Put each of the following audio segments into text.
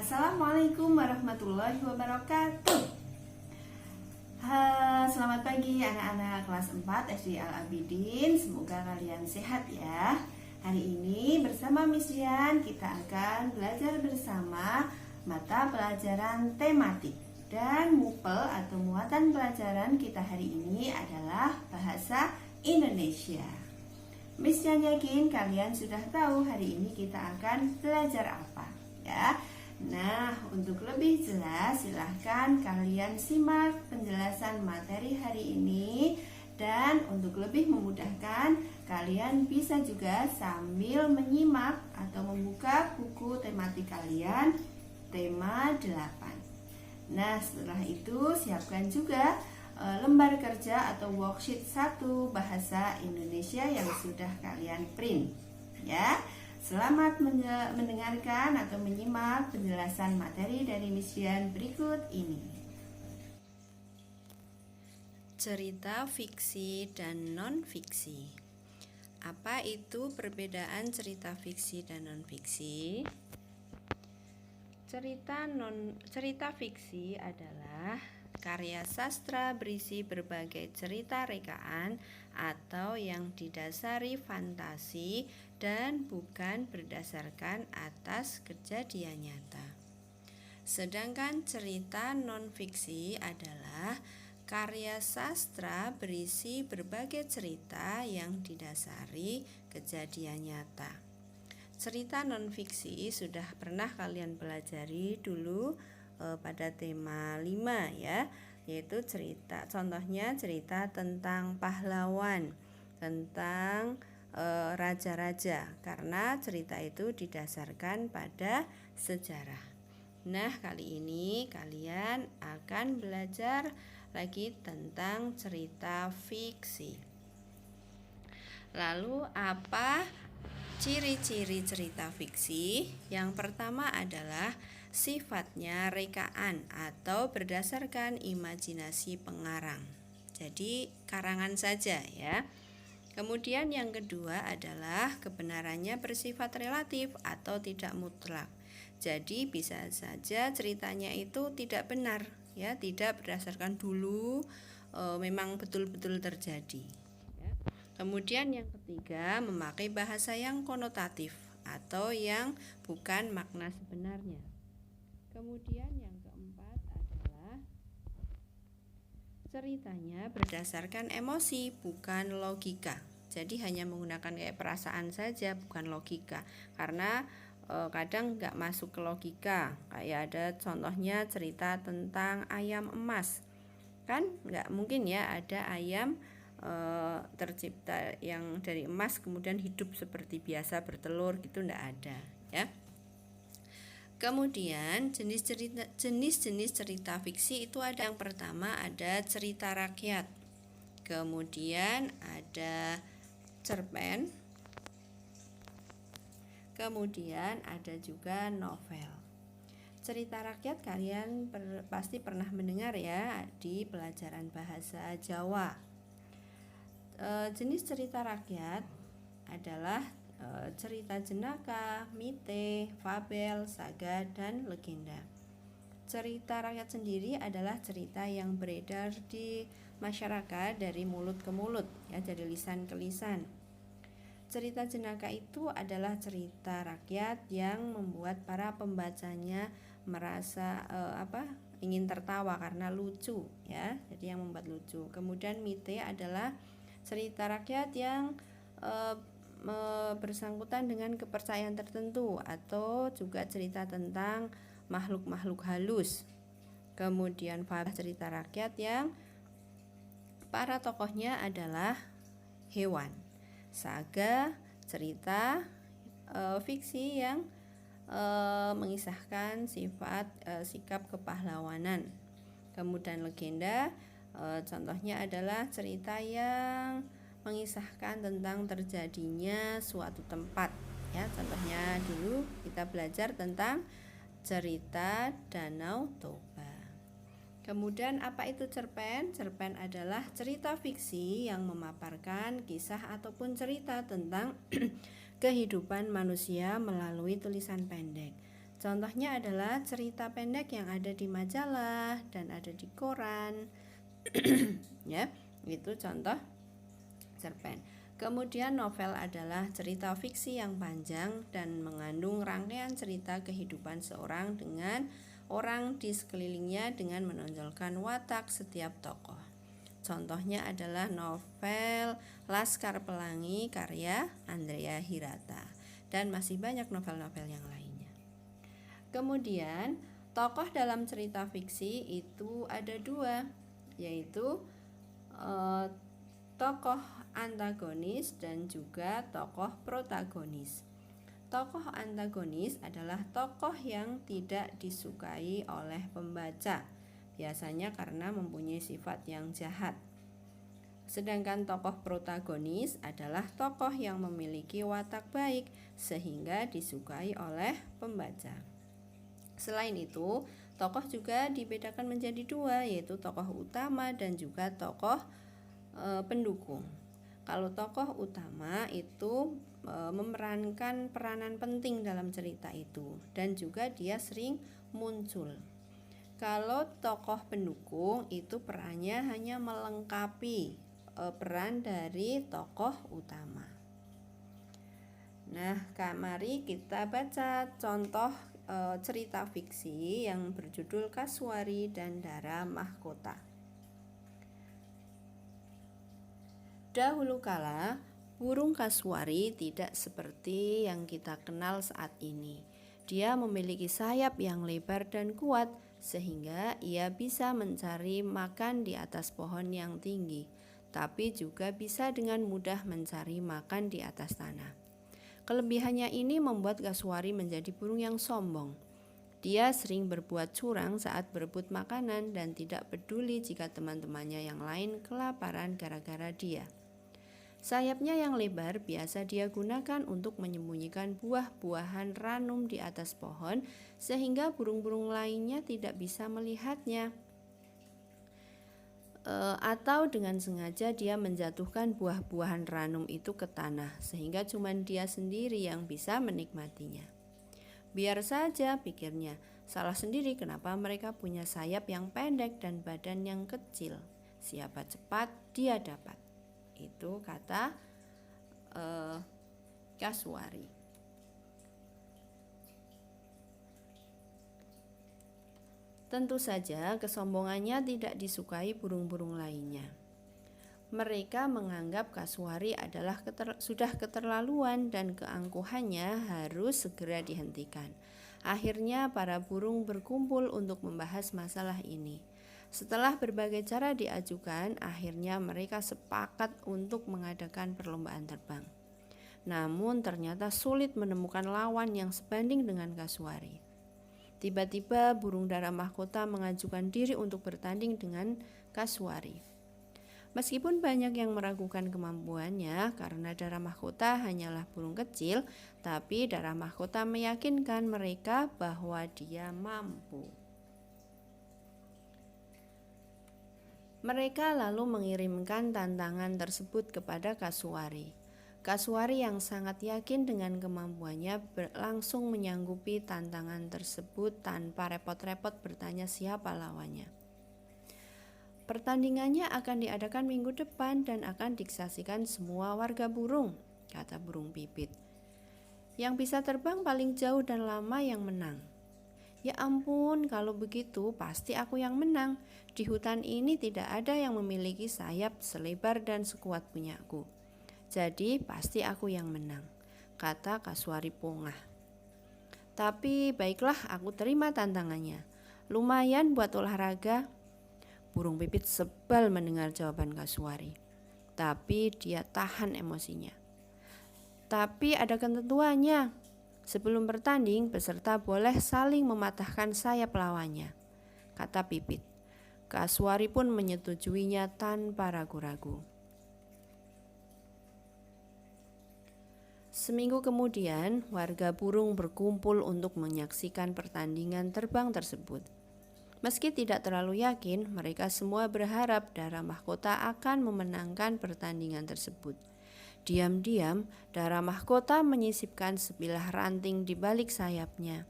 Assalamualaikum warahmatullahi wabarakatuh. Selamat pagi anak-anak kelas 4 SD Al-Abidin. Semoga kalian sehat ya. Hari ini bersama Miss Dian kita akan belajar bersama mata pelajaran tematik. Dan MUPEL atau muatan pelajaran kita hari ini adalah bahasa Indonesia. Miss Dian yakin kalian sudah tahu hari ini kita akan belajar apa ya. Nah, untuk lebih jelas silahkan kalian simak penjelasan materi hari ini. Dan untuk lebih memudahkan, kalian bisa juga sambil menyimak atau membuka buku tematik kalian, tema 8. Nah, setelah itu siapkan juga lembar kerja atau worksheet 1 bahasa Indonesia yang sudah kalian print ya. Selamat mendengarkan atau menyimak penjelasan materi dari Miss Dian berikut ini. Cerita fiksi dan non-fiksi. Apa itu perbedaan cerita fiksi dan non-fiksi? Cerita fiksi adalah karya sastra berisi berbagai cerita rekaan atau yang didasari fantasi dan bukan berdasarkan atas kejadian nyata. Sedangkan cerita non-fiksi adalah karya sastra berisi berbagai cerita yang didasari kejadian nyata. Cerita non-fiksi sudah pernah kalian pelajari dulu pada tema 5 ya, yaitu contohnya cerita tentang pahlawan, tentang raja-raja, karena cerita itu didasarkan pada sejarah. Nah, kali ini kalian akan belajar lagi tentang cerita fiksi. Lalu apa ciri-ciri cerita fiksi? Yang pertama adalah sifatnya rekaan atau berdasarkan imajinasi pengarang. Jadi karangan saja ya. Kemudian yang kedua adalah kebenarannya bersifat relatif atau tidak mutlak. Jadi bisa saja ceritanya itu tidak benar ya, tidak berdasarkan dulu memang betul-betul terjadi ya. Kemudian yang ketiga, memakai bahasa yang konotatif atau yang bukan makna sebenarnya. Kemudian yang keempat adalah ceritanya berdasarkan emosi bukan logika. Jadi hanya menggunakan kayak perasaan saja, bukan logika. Karena kadang nggak masuk ke logika. Kayak ada contohnya cerita tentang ayam emas. Kan nggak mungkin ya ada ayam tercipta yang dari emas kemudian hidup seperti biasa bertelur gitu, nggak ada ya. Kemudian jenis-jenis cerita fiksi itu ada, yang pertama ada cerita rakyat, kemudian ada cerpen, kemudian ada juga novel. Cerita rakyat kalian pasti pernah mendengar ya di pelajaran bahasa Jawa. Jenis cerita rakyat adalah cerita jenaka, mite, fabel, saga, dan legenda. Cerita rakyat sendiri adalah cerita yang beredar di masyarakat dari mulut ke mulut ya, dari lisan ke lisan. Cerita jenaka itu adalah cerita rakyat yang membuat para pembacanya merasa ingin tertawa karena lucu ya, jadi yang membuat lucu. Kemudian mite adalah cerita rakyat yang bersangkutan dengan kepercayaan tertentu atau juga cerita tentang makhluk-makhluk halus. Kemudian fabel cerita rakyat yang para tokohnya adalah hewan. Saga cerita fiksi yang mengisahkan sikap kepahlawanan. Kemudian legenda contohnya adalah cerita yang mengisahkan tentang terjadinya suatu tempat ya. Contohnya dulu kita belajar tentang cerita Danau Toba. Kemudian apa itu cerpen? Cerpen adalah cerita fiksi yang memaparkan kisah ataupun cerita tentang kehidupan manusia melalui tulisan pendek. Contohnya adalah cerita pendek yang ada di majalah dan ada di koran. Ya, itu contoh cerpen. Kemudian novel adalah cerita fiksi yang panjang dan mengandung rangkaian cerita kehidupan seorang dengan orang di sekelilingnya dengan menonjolkan watak setiap tokoh. Contohnya adalah novel Laskar Pelangi karya Andrea Hirata dan masih banyak novel-novel yang lainnya. Kemudian tokoh dalam cerita fiksi itu ada dua, yaitu tokoh antagonis dan juga tokoh protagonis. Tokoh antagonis adalah tokoh yang tidak disukai oleh pembaca, biasanya karena mempunyai sifat yang jahat. Sedangkan tokoh protagonis adalah tokoh yang memiliki watak baik sehingga disukai oleh pembaca. Selain itu, tokoh juga dibedakan menjadi dua, yaitu tokoh utama dan juga tokoh pendukung. Kalau tokoh utama itu memerankan peranan penting dalam cerita itu dan juga dia sering muncul. Kalau tokoh pendukung itu perannya hanya melengkapi peran dari tokoh utama. Nah, mari kita baca contoh cerita fiksi yang berjudul Kasuari dan Dara Mahkota. Dahulu kala, burung kasuari tidak seperti yang kita kenal saat ini. Dia memiliki sayap yang lebar dan kuat, sehingga ia bisa mencari makan di atas pohon yang tinggi, tapi juga bisa dengan mudah mencari makan di atas tanah. Kelebihannya ini membuat kasuari menjadi burung yang sombong. Dia sering berbuat curang saat berebut makanan dan tidak peduli jika teman-temannya yang lain kelaparan gara-gara dia. Sayapnya yang lebar biasa dia gunakan untuk menyembunyikan buah-buahan ranum di atas pohon sehingga burung-burung lainnya tidak bisa melihatnya. Atau dengan sengaja dia menjatuhkan buah-buahan ranum itu ke tanah sehingga cuma dia sendiri yang bisa menikmatinya. Biar saja, pikirnya, salah sendiri kenapa mereka punya sayap yang pendek dan badan yang kecil. Siapa cepat dia dapat. Itu kata kasuari. Tentu saja kesombongannya tidak disukai burung-burung lainnya. Mereka menganggap kasuari adalah sudah keterlaluan dan keangkuhannya harus segera dihentikan. Akhirnya para burung berkumpul untuk membahas masalah ini. Setelah berbagai cara diajukan, akhirnya mereka sepakat untuk mengadakan perlombaan terbang. Namun ternyata sulit menemukan lawan yang sebanding dengan kasuari. Tiba-tiba burung dara mahkota mengajukan diri untuk bertanding dengan kasuari. Meskipun banyak yang meragukan kemampuannya karena dara mahkota hanyalah burung kecil, tapi dara mahkota meyakinkan mereka bahwa dia mampu. Mereka lalu mengirimkan tantangan tersebut kepada kasuari. Kasuari yang sangat yakin dengan kemampuannya langsung menyanggupi tantangan tersebut tanpa repot-repot bertanya siapa lawannya. Pertandingannya akan diadakan minggu depan dan akan disaksikan semua warga burung, kata burung pipit. Yang bisa terbang paling jauh dan lama yang menang. Ya ampun, kalau begitu pasti aku yang menang. Di hutan ini tidak ada yang memiliki sayap selebar dan sekuat punyaku. Jadi pasti aku yang menang, kata kasuari pongah. Tapi baiklah, aku terima tantangannya. Lumayan buat olahraga. Burung pipit sebal mendengar jawaban kasuari. Tapi dia tahan emosinya. Tapi ada ketentuannya. Sebelum bertanding, peserta boleh saling mematahkan sayap lawannya, kata pipit. Kasuari pun menyetujuinya tanpa ragu-ragu. Seminggu kemudian, warga burung berkumpul untuk menyaksikan pertandingan terbang tersebut. Meski tidak terlalu yakin, mereka semua berharap dara mahkota akan memenangkan pertandingan tersebut. Diam-diam, dara mahkota menyisipkan sebilah ranting di balik sayapnya.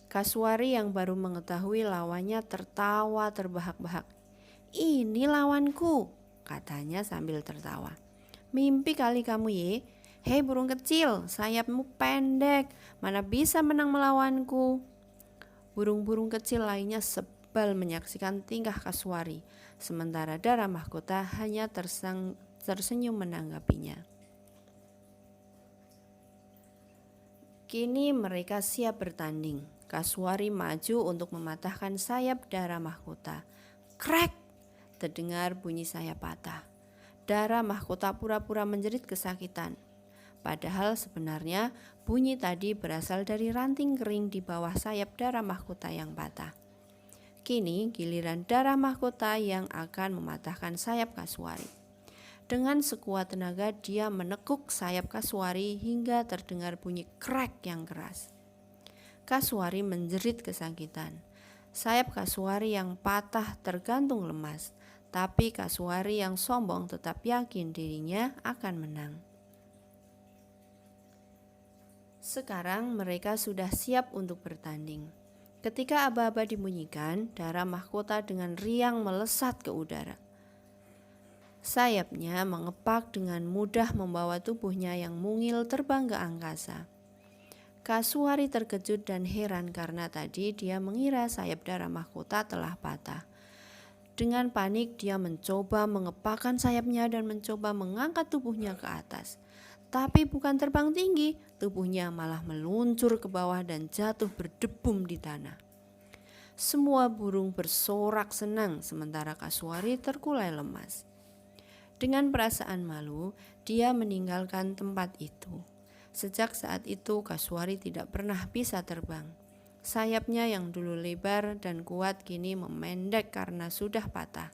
Kasuari yang baru mengetahui lawannya tertawa terbahak-bahak. "Ini lawanku," katanya sambil tertawa. "Mimpi kali kamu ye. Hei burung kecil, sayapmu pendek, mana bisa menang melawanku?" Burung-burung kecil lainnya sebal menyaksikan tingkah Kasuari, sementara Dara Mahkota hanya tersenyum menanggapinya. Kini mereka siap bertanding. Kasuari maju untuk mematahkan sayap Dara Mahkota. Krek! Terdengar bunyi sayap patah. Dara Mahkota pura-pura menjerit kesakitan. Padahal sebenarnya bunyi tadi berasal dari ranting kering di bawah sayap Dara Mahkota yang patah. Kini giliran Dara Mahkota yang akan mematahkan sayap Kasuari. Dengan sekuat tenaga dia menekuk sayap Kasuari hingga terdengar bunyi krek yang keras. Kasuari menjerit kesakitan. Sayap Kasuari yang patah tergantung lemas, tapi Kasuari yang sombong tetap yakin dirinya akan menang. Sekarang mereka sudah siap untuk bertanding. Ketika aba-aba dibunyikan, Dara Mahkota dengan riang melesat ke udara. Sayapnya mengepak dengan mudah membawa tubuhnya yang mungil terbang ke angkasa. Kasuari terkejut dan heran karena tadi dia mengira sayap Dara Mahkota telah patah. Dengan panik dia mencoba mengepakkan sayapnya dan mencoba mengangkat tubuhnya ke atas. Tapi bukan terbang tinggi, tubuhnya malah meluncur ke bawah dan jatuh berdebum di tanah. Semua burung bersorak senang sementara Kasuari terkulai lemas. Dengan perasaan malu, dia meninggalkan tempat itu. Sejak saat itu Kasuari tidak pernah bisa terbang. Sayapnya yang dulu lebar dan kuat kini memendek karena sudah patah.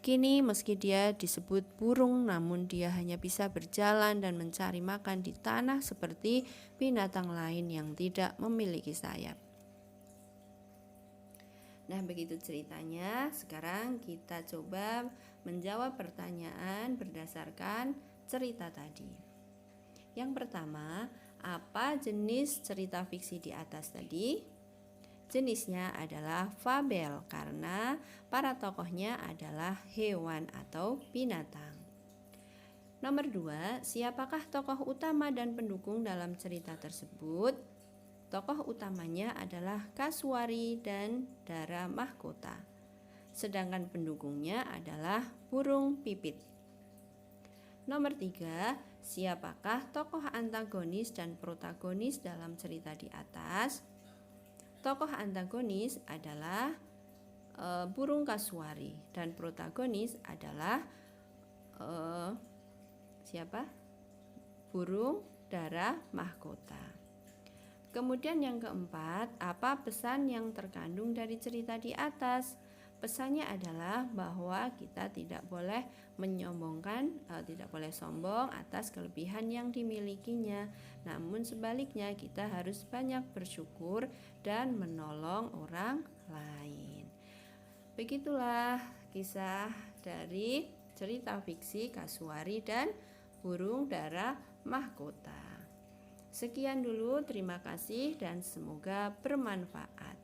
Kini meski dia disebut burung, namun dia hanya bisa berjalan dan mencari makan di tanah seperti binatang lain yang tidak memiliki sayap. Nah, begitu ceritanya. Sekarang kita coba menjawab pertanyaan berdasarkan cerita tadi. Yang pertama, apa jenis cerita fiksi di atas tadi? Jenisnya adalah fabel karena para tokohnya adalah hewan atau binatang. Nomor 2, siapakah tokoh utama dan pendukung dalam cerita tersebut? Tokoh utamanya adalah Kasuari dan Dara Mahkota. Sedangkan pendukungnya adalah burung pipit. Nomor 3, siapakah tokoh antagonis dan protagonis dalam cerita di atas? Tokoh antagonis adalah burung Kasuari dan protagonis adalah siapa? Burung Dara Mahkota. Kemudian yang keempat, apa pesan yang terkandung dari cerita di atas? Pesannya adalah bahwa kita tidak boleh menyombongkan, tidak boleh sombong atas kelebihan yang dimilikinya. Namun sebaliknya kita harus banyak bersyukur dan menolong orang lain. Begitulah kisah dari cerita fiksi Kasuari dan burung Dara Mahkota. Sekian dulu, terima kasih dan semoga bermanfaat.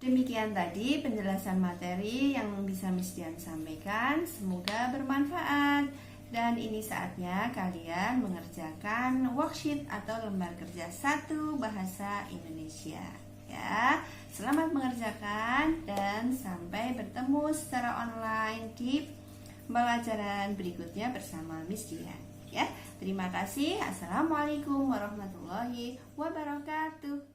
Demikian tadi penjelasan materi yang bisa Miss Dian sampaikan. Semoga bermanfaat. Dan ini saatnya kalian mengerjakan worksheet atau lembar kerja 1 Bahasa Indonesia. Ya, selamat mengerjakan dan sampai bertemu secara online di pembelajaran berikutnya bersama Miss Dian. Ya, terima kasih. Assalamualaikum warahmatullahi wabarakatuh.